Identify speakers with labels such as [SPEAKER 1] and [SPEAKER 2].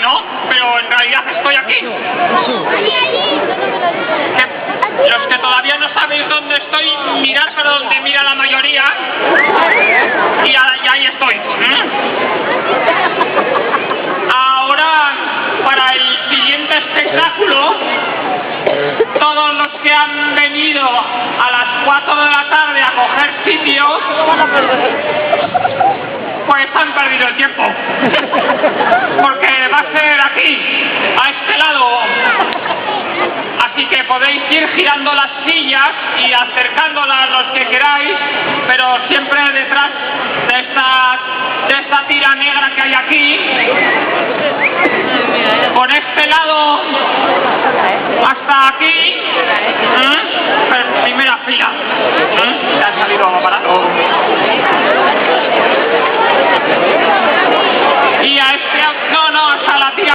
[SPEAKER 1] no, pero en realidad estoy aquí. Los que todavía no sabéis dónde estoy, mirad para donde mira la mayoría. Y ahí estoy. Ahora, para el siguiente espectáculo, todos los que han venido a las 4 de la tarde a coger sitio, pues han perdido el tiempo. Porque va a ser aquí, a este lado. Así que podéis ir girando las sillas y acercándolas los que queráis, pero siempre detrás de esta tira negra que hay aquí. Por este lado hasta aquí, primera fila. Ya ha salido barato. Y a este, no, hasta la tira.